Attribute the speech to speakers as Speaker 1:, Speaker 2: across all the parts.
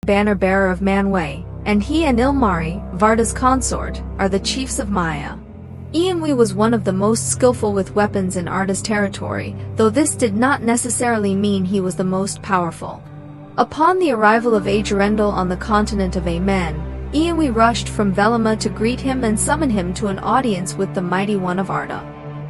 Speaker 1: banner-bearer of Eonwë, and he and Ilmarë, Varda's consort, are the chiefs of Maia. Eonwë was one of the most skillful with weapons in Arda's territory, though this did not necessarily mean he was the most powerful. Upon the arrival of Eonwë on the continent of Amen, Eonwë rushed from Velima to greet him and summon him to an audience with the mighty one of Arda.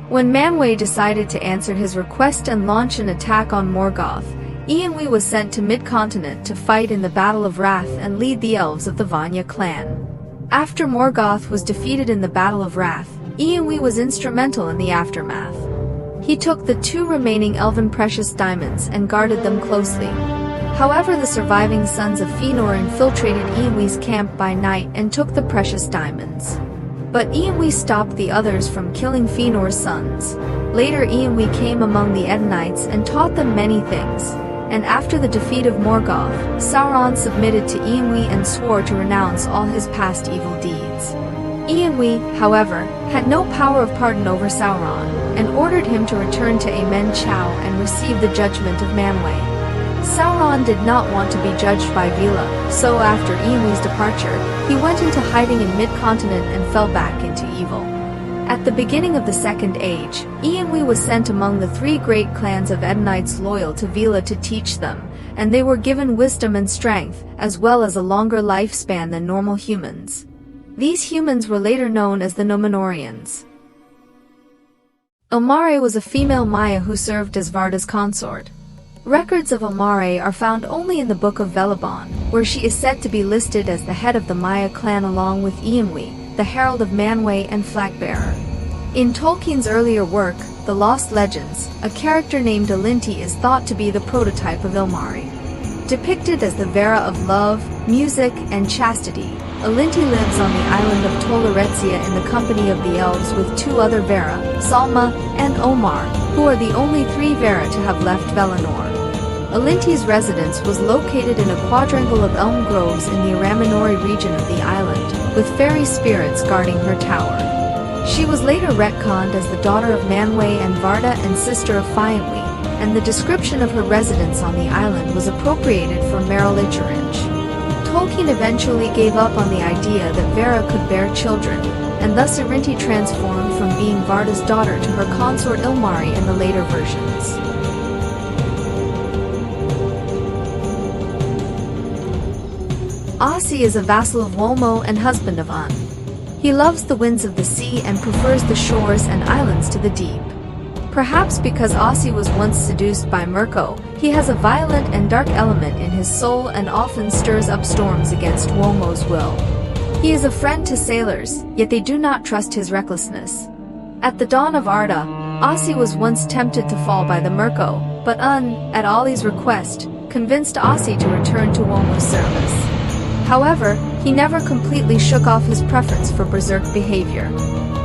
Speaker 1: When Eonwë decided to answer his request and launch an attack on Morgoth, Eonwë was sent to mid-continent to fight in the Battle of Wrath and lead the elves of the Vanya clan. After Morgoth was defeated in the Battle of Wrath, Eonwë was instrumental in the aftermath. He took the 2 remaining elven precious diamonds and guarded them closely. However, the surviving sons of Fëanor infiltrated Eonwë's camp by night and took the precious diamonds. But Eonwë stopped the others from killing Fëanor's sons. Later Eonwë came among the Edenites and taught them many things, and after the defeat of Morgoth, Sauron submitted to Eonwë and swore to renounce all his past evil deeds. Eonwë, however, had no power of pardon over Sauron, and ordered him to return to Amen Chow and receive the judgment of Eonwë. Sauron did not want to be judged by Vila, so after Eonwë's departure, he went into hiding in mid-continent and fell back into evil. At the beginning of the Second Age, Eonwë was sent among the 3 great clans of Edenites loyal to Vila to teach them, and they were given wisdom and strength, as well as a longer lifespan than normal humans. These humans were later known as the Númenóreans. Ilmarë was a female Maia who served as Varda's consort. Records of Ilmarë are found only in the Book of Vélibon, where she is said to be listed as the head of the Maia clan along with Eonwë, the herald of Eonwë and flag-bearer. In Tolkien's earlier work, The Lost Legends, a character named Elinti is thought to be the prototype of Ilmarë. Depicted as the Vera of love, music, and chastity, Elinti lives on the island of Tolaretsia in the company of the elves with 2 other Vera, Salma and Omar, who are the only 3 Vera to have left Valinor. Elinti's residence was located in a quadrangle of elm groves in the Araminori region of the island, with fairy spirits guarding her tower. She was later retconned as the daughter of Eonwë and Varda and sister of Eonwë, and the description of her residence on the island was appropriated for Silmarillion. Tolkien eventually gave up on the idea that Vera could bear children, and thus Elinti transformed from being Varda's daughter to her consort Ilmarë in the later versions. Ossë is a vassal of Uinne and husband of Uinne. He loves the winds of the sea and prefers the shores and islands to the deep. Perhaps because Ossë was once seduced by Mirko, he has a violent and dark element in his soul and often stirs up storms against Uinne's will. He is a friend to sailors, yet they do not trust his recklessness. At the dawn of Arda, Ossë was once tempted to fall by the Mirko, but Uinne, at Ollie's request, convinced Ossë to return to Uinne's service. However, he never completely shook off his preference for berserk behavior.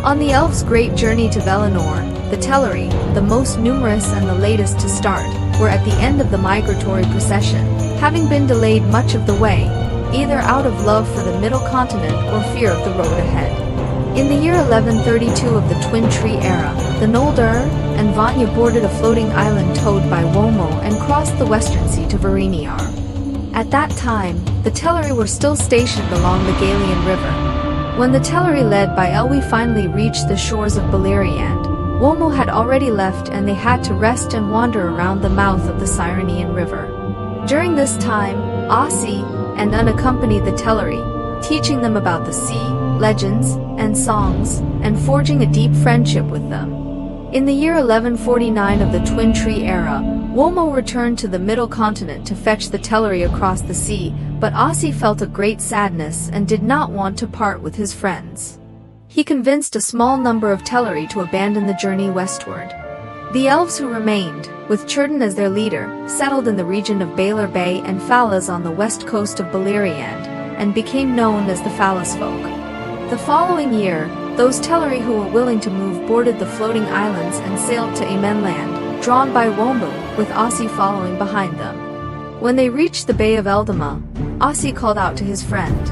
Speaker 1: On the elves' great journey to Valinor, the Teleri, the most numerous and the latest to start, were at the end of the migratory procession, having been delayed much of the way, either out of love for the Middle Continent or fear of the road ahead. In the year 1132 of the Twin Tree era, the Noldor and Vanya boarded a floating island towed by Uinne and crossed the Western Sea to Valinor. At that time, the Teleri were still stationed along the Galian River. When the Teleri led by Eowyn finally reached the shores of Beleriand, Uinne had already left and they had to rest and wander around the mouth of the Cyrenean River. During this time, Ossë and Uinne accompanied the Teleri, teaching them about the sea, legends, and songs, and forging a deep friendship with them. In the year 1149 of the Twin Tree era, Uinne returned to the Middle Continent to fetch the Teleri across the sea, but Ossë felt a great sadness and did not want to part with his friends. He convinced a small number of Teleri to abandon the journey westward. The elves who remained, with Círdan as their leader, settled in the region of Baelor Bay and Falas on the west coast of Beleriand, and became known as the Falas folk. The following year, those Teleri who were willing to move boarded the floating islands and sailed to Amenland, drawn by Uinne, with Ossë following behind them. When they reached the Bay of Eldama, Ossë called out to his friend.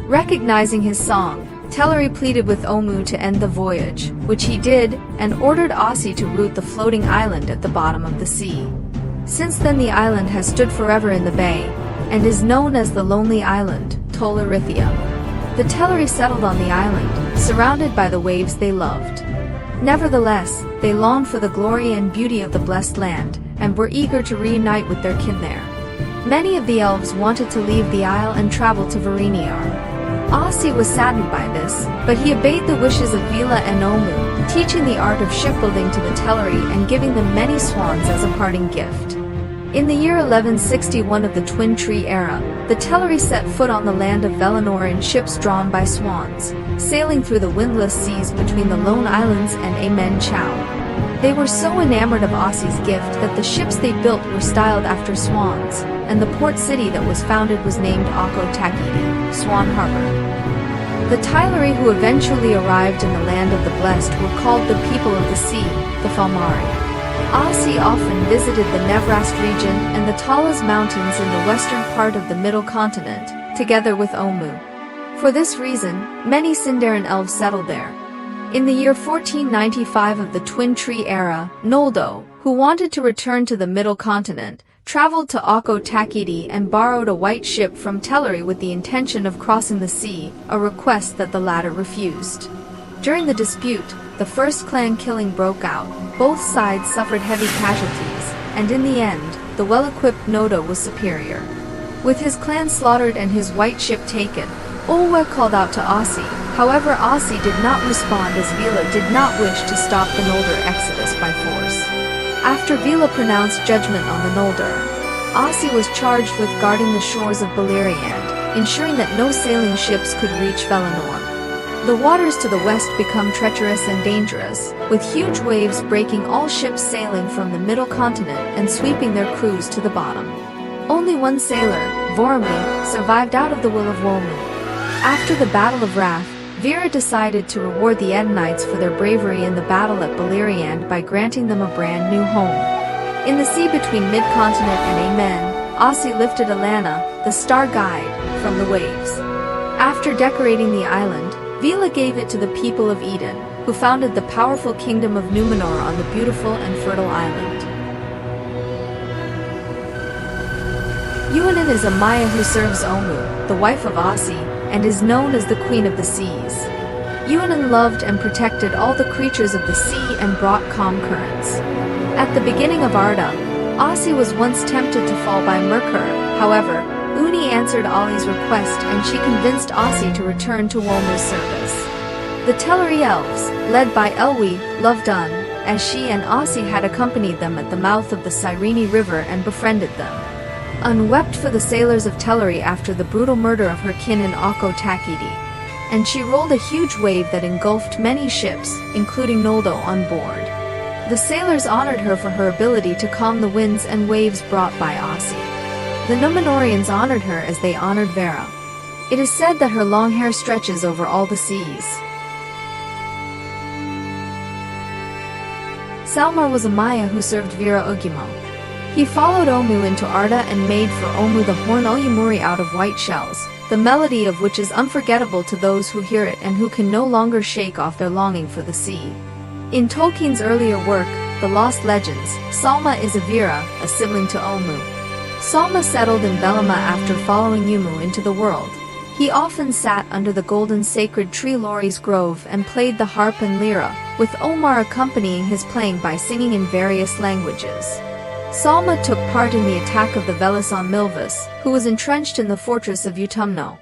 Speaker 1: Recognizing his song, Teleri pleaded with Uinne to end the voyage, which he did, and ordered Ossë to root the floating island at the bottom of the sea. Since then the island has stood forever in the bay, and is known as the Lonely Island, Tollerithia. The Teleri settled on the island, surrounded by the waves they loved. Nevertheless, they longed for the glory and beauty of the blessed land, and were eager to reunite with their kin there. Many of the elves wanted to leave the isle and travel to Vereniar. Ossë was saddened by this, but he obeyed the wishes of Vila and Eonwë, teaching the art of shipbuilding to the Teleri and giving them many swans as a parting gift. In the year 1161 of the Twin Tree era, the Teleri set foot on the land of Velinor in ships drawn by swans, sailing through the windless seas between the Lone Islands and Amen Chow. They were so enamored of Ossë's gift that the ships they built were styled after swans, and the port city that was founded was named Akko Takiti, Swan Harbor. The Teleri who eventually arrived in the land of the blessed were called the people of the sea, the Falmari. Ossë often visited the Nevrast region and the Talas Mountains in the western part of the Middle Continent, together with Eonwë. For this reason, many Sindarin elves settled there. In the year 1495 of the Twin Tree era, Noldo, who wanted to return to the Middle Continent, traveled to Akko Takiti and borrowed a white ship from Teleri with the intention of crossing the sea, a request that the latter refused. During the dispute, the first clan killing broke out. Both sides suffered heavy casualties, and in the end, the well-equipped Nodo was superior. With his clan slaughtered and his white ship taken, Eonwë called out to Ossë. However, Ossë did not respond as Vila did not wish to stop the Noldor exodus by force. After Vila pronounced judgment on the Noldor, Ossë was charged with guarding the shores of Beleriand, ensuring that no sailing ships could reach Velinor. The waters to the west become treacherous and dangerous, with huge waves breaking all ships sailing from the Middle Continent and sweeping their crews to the bottom. Only one sailor, Vormi, survived out of the will of Eonwë. After the Battle of Wrath, Vera decided to reward the Edenites for their bravery in the battle at Beleriand by granting them a brand new home. In the sea between Mid-Continent and Amen, Ossë lifted Alanna, the star guide, from the waves. After decorating the island, Vila gave it to the people of Eden, who founded the powerful kingdom of Numenor on the beautiful and fertile island. Uinne is a Maia who serves Eonwë, the wife of Ossë, and is known as the Queen of the Seas. Uinne loved and protected all the creatures of the sea and brought calm currents. At the beginning of Arda, Ossë was once tempted to fall by Merkur. However, Uinne answered Ollie's request and she convinced Ossë to return to Eonwë's service. The Teleri elves, led by Eonwë, loved Unn, as she and Ossë had accompanied them at the mouth of the Cyrene River and befriended them. Unn wept for the sailors of Teleri after the brutal murder of her kin in Akko Takiti, and she rolled a huge wave that engulfed many ships, including Noldo on board. The sailors honored her for her ability to calm the winds and waves brought by Ossë. The Numenorians honored her as they honored Vera. It is said that her long hair stretches over all the seas. Salma was a Maia who served Vera Ugimo. He followed Eonwë into Arda and made for Eonwë the horn Ullumuri out of white shells, the melody of which is unforgettable to those who hear it and who can no longer shake off their longing for the sea. In Tolkien's earlier work, The Lost Legends, Salma is a Vera, a sibling to Eonwë. Salma settled in Belima after following Umu into the world. He often sat under the golden sacred tree Lori's grove and played the harp and lyra, with Omar accompanying his playing by singing in various languages. Salma took part in the attack of the Velis on Milvis, who was entrenched in the fortress of Utumno.